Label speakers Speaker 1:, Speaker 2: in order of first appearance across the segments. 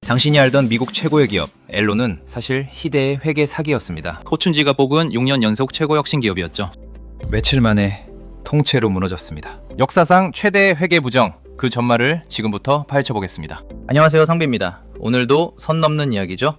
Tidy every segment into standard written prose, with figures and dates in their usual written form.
Speaker 1: 당신이 알던 미국 최고의 기업 앨론은 사실 희대의 회계 사기였습니다. 포춘지가 뽑은 6년 연속 최고 혁신 기업이었죠. 며칠 만에 통째로 무너졌습니다. 역사상 최대의 회계 부정, 그 전말을 지금부터 파헤쳐보겠습니다. 안녕하세요, 상비입니다. 오늘도 선 넘는 이야기죠.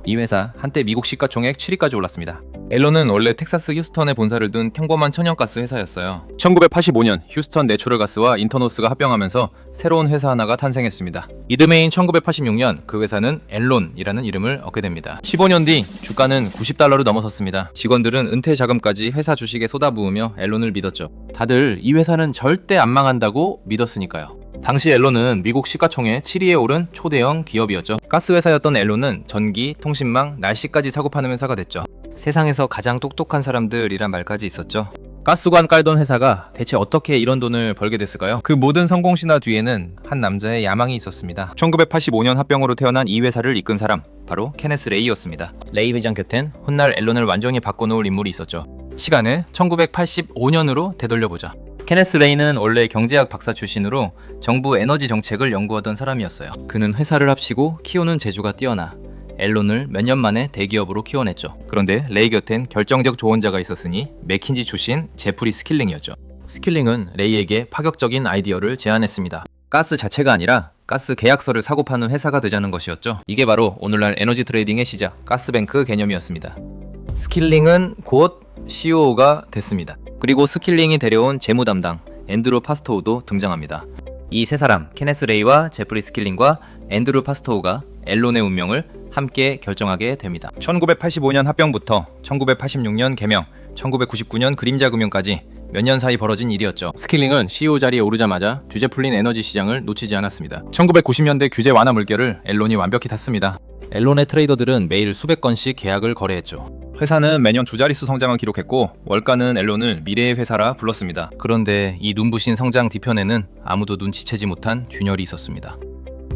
Speaker 1: 이 회사 한때 미국 시가총액 7위까지 올랐습니다. 앨론은 원래 텍사스 휴스턴에 본사를 둔 평범한 천연가스 회사였어요. 1985년 휴스턴 내추럴가스와 인터노스가 합병하면서 새로운 회사 하나가 탄생했습니다. 이듬해인 1986년 그 회사는 앨론이라는 이름을 얻게 됩니다. 15년 뒤 주가는 $90로 넘어섰습니다. 직원들은 은퇴 자금까지 회사 주식에 쏟아부으며 앨론을 믿었죠. 다들 이 회사는 절대 안 망한다고 믿었으니까요. 당시 앨론은 미국 시가총액 7위에 오른 초대형 기업이었죠. 가스 회사였던 앨론은 전기, 통신망, 날씨까지 사고 파는 회사가 됐죠. 세상에서 가장 똑똑한 사람들이란 말까지 있었죠. 가스관 깔던 회사가 대체 어떻게 이런 돈을 벌게 됐을까요? 그 모든 성공 신화 뒤에는 한 남자의 야망이 있었습니다. 1985년 합병으로 태어난 이 회사를 이끈 사람, 바로 케네스 레이였습니다. 레이 회장 곁엔 훗날 앨론을 완전히 바꿔놓을 인물이 있었죠. 시간을 1985년으로 되돌려보자. 케네스 레이는 원래 경제학 박사 출신으로 정부 에너지 정책을 연구하던 사람이었어요. 그는 회사를 합치고 키우는 재주가 뛰어나 앨론을 몇 년 만에 대기업으로 키워냈죠. 그런데 레이 곁엔 결정적 조언자가 있었으니 맥킨지 출신 제프리 스킬링이었죠. 스킬링은 레이에게 파격적인 아이디어를 제안했습니다. 가스 자체가 아니라 가스 계약서를 사고 파는 회사가 되자는 것이었죠. 이게 바로 오늘날 에너지 트레이딩의 시작, 가스뱅크 개념이었습니다. 스킬링은 곧 CEO가 됐습니다. 그리고 스킬링이 데려온 재무 담당 앤드루 파스토우도 등장합니다. 이 세 사람, 케네스 레이와 제프리 스킬링과 앤드루 파스토우가 앨론의 운명을 함께 결정하게 됩니다. 1985년 합병부터 1986년 개명, 1999년 그림자 금융까지 몇 년 사이 벌어진 일이었죠. 스킬링은 CEO 자리에 오르자마자 규제 풀린 에너지 시장을 놓치지 않았습니다. 1990년대 규제 완화 물결을 앨론이 완벽히 탔습니다. 앨론의 트레이더들은 매일 수백 건씩 계약을 거래했죠. 회사는 매년 두 자릿수 성장을 기록했고 월가는 앨론을 미래의 회사라 불렀습니다. 그런데 이 눈부신 성장 뒤편에는 아무도 눈치채지 못한 균열이 있었습니다.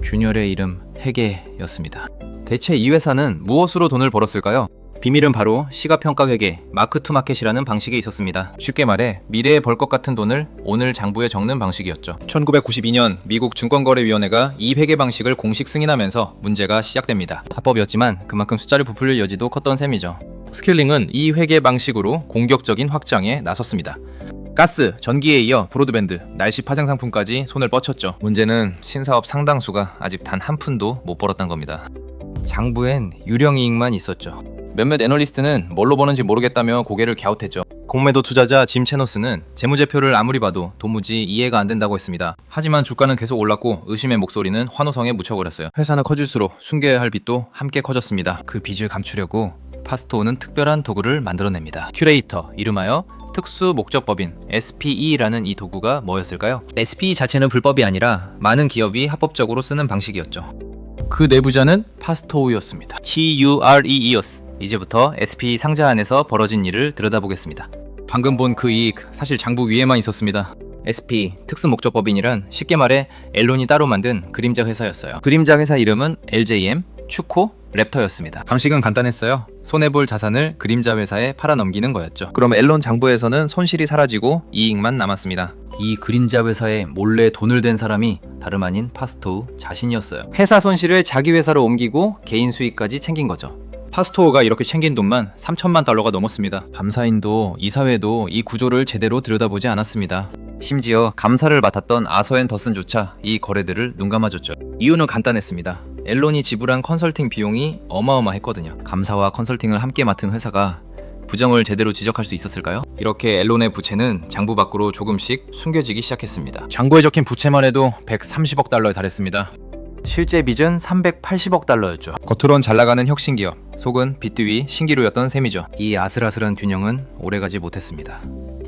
Speaker 1: 균열의 이름 회계였습니다. 대체 이 회사는 무엇으로 돈을 벌었을까요? 비밀은 바로 시가평가회계, 마크투마켓이라는 방식에 있었습니다. 쉽게 말해 미래에 벌 것 같은 돈을 오늘 장부에 적는 방식이었죠. 1992년 미국 증권거래위원회가 이 회계 방식을 공식 승인하면서 문제가 시작됩니다. 합법이었지만 그만큼 숫자를 부풀릴 여지도 컸던 셈이죠. 스킬링은 이 회계 방식으로 공격적인 확장에 나섰습니다. 가스, 전기에 이어 브로드밴드, 날씨 파생 상품까지 손을 뻗쳤죠. 문제는 신사업 상당수가 아직 단 한 푼도 못 벌었던 겁니다. 장부엔 유령이익만 있었죠. 몇몇 애널리스트는 뭘로 버는지 모르겠다며 고개를 갸웃했죠. 공매도 투자자 짐 채노스는 재무제표를 아무리 봐도 도무지 이해가 안 된다고 했습니다. 하지만 주가는 계속 올랐고 의심의 목소리는 환호성에 묻혀버렸어요. 회사는 커질수록 숨겨야 할 빚도 함께 커졌습니다. 그 빚을 감추려고 파스토우는 특별한 도구를 만들어냅니다. 큐레이터, 이름하여 특수목적법인 SPE라는 이 도구가 뭐였을까요? SPE 자체는 불법이 아니라 많은 기업이 합법적으로 쓰는 방식이었죠. 그 내부자는 파스토우였습니다. TUREE였어. 이제부터 SPE 상자 안에서 벌어진 일을 들여다보겠습니다. 방금 본 그 이익 사실 장부 위에만 있었습니다. SPE, 특수목적법인이란 쉽게 말해 앨론이 따로 만든 그림자 회사였어요. 그림자 회사 이름은 LJM, 추코, 랩터였습니다. 방식은 간단했어요. 손해볼 자산을 그림자 회사에 팔아넘기는 거였죠. 그럼 앨론 장부에서는 손실이 사라지고 이익만 남았습니다. 이 그림자 회사에 몰래 돈을 댄 사람이 다름 아닌 파스토우 자신이었어요. 회사 손실을 자기 회사로 옮기고 개인 수익까지 챙긴 거죠. 파스토우가 이렇게 챙긴 돈만 $3,000만 넘었습니다. 감사인도 이사회도 이 구조를 제대로 들여다보지 않았습니다. 심지어 감사를 맡았던 아서 앤 더슨조차 이 거래들을 눈감아줬죠. 이유는 간단했습니다. 앨론이 지불한 컨설팅 비용이 어마어마했거든요. 감사와 컨설팅을 함께 맡은 회사가 부정을 제대로 지적할 수 있었을까요? 이렇게 앨론의 부채는 장부 밖으로 조금씩 숨겨지기 시작했습니다. 장부에 적힌 부채만 해도 $130억 달했습니다. 실제 빚은 $380억. 겉으론 잘나가는 혁신기업, 속은 빚더위 신기루였던 셈이죠. 이 아슬아슬한 균형은 오래가지 못했습니다.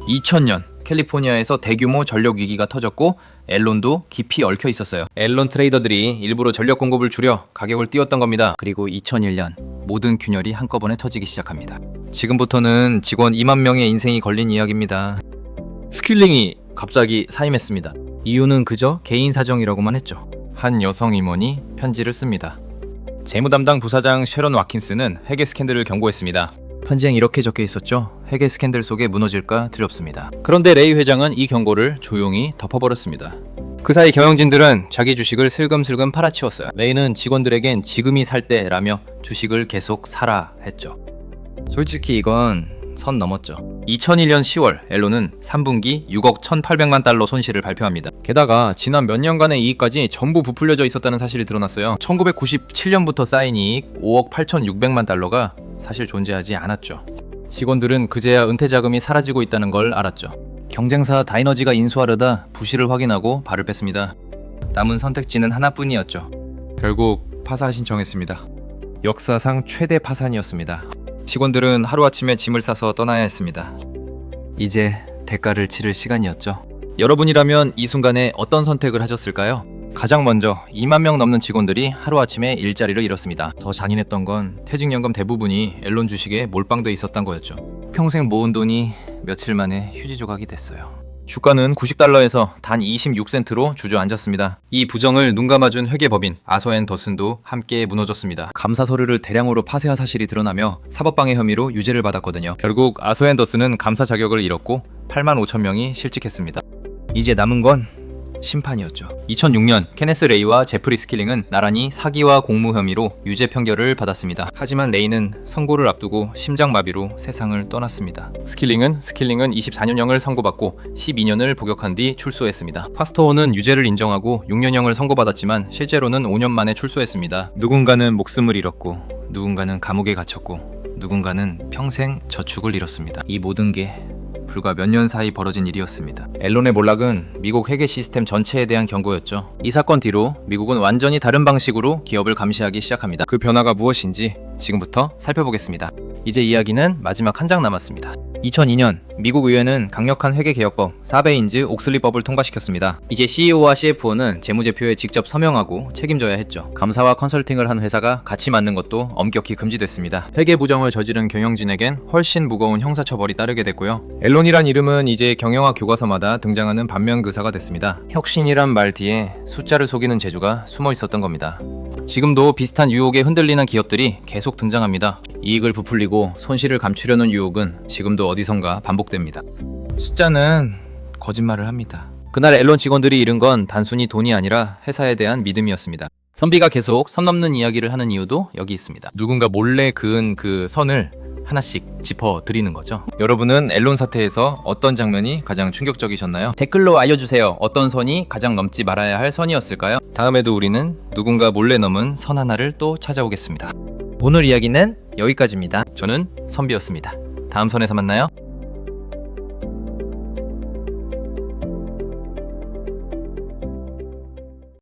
Speaker 1: 2000년 캘리포니아에서 대규모 전력 위기가 터졌고 앨론도 깊이 얽혀 있었어요. 앨론 트레이더들이 일부러 전력 공급을 줄여 가격을 띄웠던 겁니다. 그리고 2001년 모든 균열이 한꺼번에 터지기 시작합니다. 지금부터는 직원 2만 명의 인생이 걸린 이야기입니다. 스킬링이 갑자기 사임했습니다. 이유는 그저 개인 사정이라고만 했죠. 한 여성 임원이 편지를 씁니다. 재무 담당 부사장 쉐런 와킨스는 회계 스캔들을 경고했습니다. 편지엔 이렇게 적혀 있었죠. 회계 스캔들 속에 무너질까 두렵습니다. 그런데 레이 회장은 이 경고를 조용히 덮어버렸습니다. 그 사이 경영진들은 자기 주식을 슬금슬금 팔아치웠어요. 레이는 직원들에겐 지금이 살 때라며 주식을 계속 사라 했죠. 솔직히 이건 선 넘었죠. 2001년 10월 엘론은 3분기 6억 1,800만 달러 손실을 발표합니다. 게다가 지난 몇 년간의 이익까지 전부 부풀려져 있었다는 사실이 드러났어요. 1997년부터 쌓인 이익 5억 8,600만 달러가 사실 존재하지 않았죠. 직원들은 그제야 은퇴 자금이 사라지고 있다는 걸 알았죠. 경쟁사 다이너지가 인수하려다 부실을 확인하고 발을 뺐습니다. 남은 선택지는 하나뿐이었죠. 결국 파산 신청했습니다. 역사상 최대 파산이었습니다. 직원들은 하루아침에 짐을 싸서 떠나야 했습니다. 이제 대가를 치를 시간이었죠. 여러분이라면 이 순간에 어떤 선택을 하셨을까요? 가장 먼저 2만 명 넘는 직원들이 하루아침에 일자리를 잃었습니다. 더 잔인했던 건 퇴직연금 대부분이 앨런 주식에 몰빵돼 있었던 거였죠. 평생 모은 돈이 며칠 만에 휴지 조각이 됐어요. 주가는 90달러에서 단 26센트로 주저앉았습니다. 이 부정을 눈감아준 회계법인 아서앤더슨도 함께 무너졌습니다. 감사 서류를 대량으로 파쇄한 사실이 드러나며 사법방해 혐의로 유죄를 받았거든요. 결국 아서앤더슨은 감사 자격을 잃었고 8만 5천 명이 실직했습니다. 이제 남은 건 심판이었죠. 2006년 케네스 레이와 제프리 스킬링은 나란히 사기와 공무 혐의로 유죄 판결을 받았습니다. 하지만 레이는 선고를 앞두고 심장마비로 세상을 떠났습니다. 스킬링은 24년형을 선고받고 12년을 복역한 뒤 출소했습니다. 파스토어는 유죄를 인정하고 6년형을 선고받았지만 실제로는 5년 만에 출소했습니다. 누군가는 목숨을 잃었고 누군가는 감옥에 갇혔고 누군가는 평생 저축을 잃었습니다. 이 모든 게 불과 몇 년 사이 벌어진 일이었습니다. 앨런의 몰락은 미국 회계 시스템 전체에 대한 경고였죠. 이 사건 뒤로 미국은 완전히 다른 방식으로 기업을 감시하기 시작합니다. 그 변화가 무엇인지 지금부터 살펴보겠습니다. 이제 이야기는 마지막 한 장 남았습니다. 2002년 미국 의회는 강력한 회계개혁법 사베인즈 옥슬리법을 통과시켰습니다. 이제 CEO와 CFO는 재무제표에 직접 서명하고 책임져야 했죠. 감사와 컨설팅을 한 회사가 같이 맡는 것도 엄격히 금지됐습니다. 회계부정을 저지른 경영진에겐 훨씬 무거운 형사처벌이 따르게 됐고요. 앨런이란 이름은 이제 경영학 교과서마다 등장하는 반면교사가 됐습니다. 혁신이란 말 뒤에 숫자를 속이는 재주가 숨어 있었던 겁니다. 지금도 비슷한 유혹에 흔들리는 기업들이 계속 등장합니다. 이익을 부풀리고 손실을 감추려는 유혹은 지금도 어디선가 반복됩니다. 숫자는 거짓말을 합니다. 그날 앨런 직원들이 잃은 건 단순히 돈이 아니라 회사에 대한 믿음이었습니다. 선비가 계속 선 넘는 이야기를 하는 이유도 여기 있습니다. 누군가 몰래 그은 그 선을 하나씩 짚어드리는 거죠. 여러분은 앨런 사태에서 어떤 장면이 가장 충격적이셨나요? 댓글로 알려주세요. 어떤 선이 가장 넘지 말아야 할 선이었을까요? 다음에도 우리는 누군가 몰래 넘은 선 하나를 또 찾아오겠습니다. 오늘 이야기는 여기까지입니다. 저는 선비였습니다. 다음 선에서 만나요.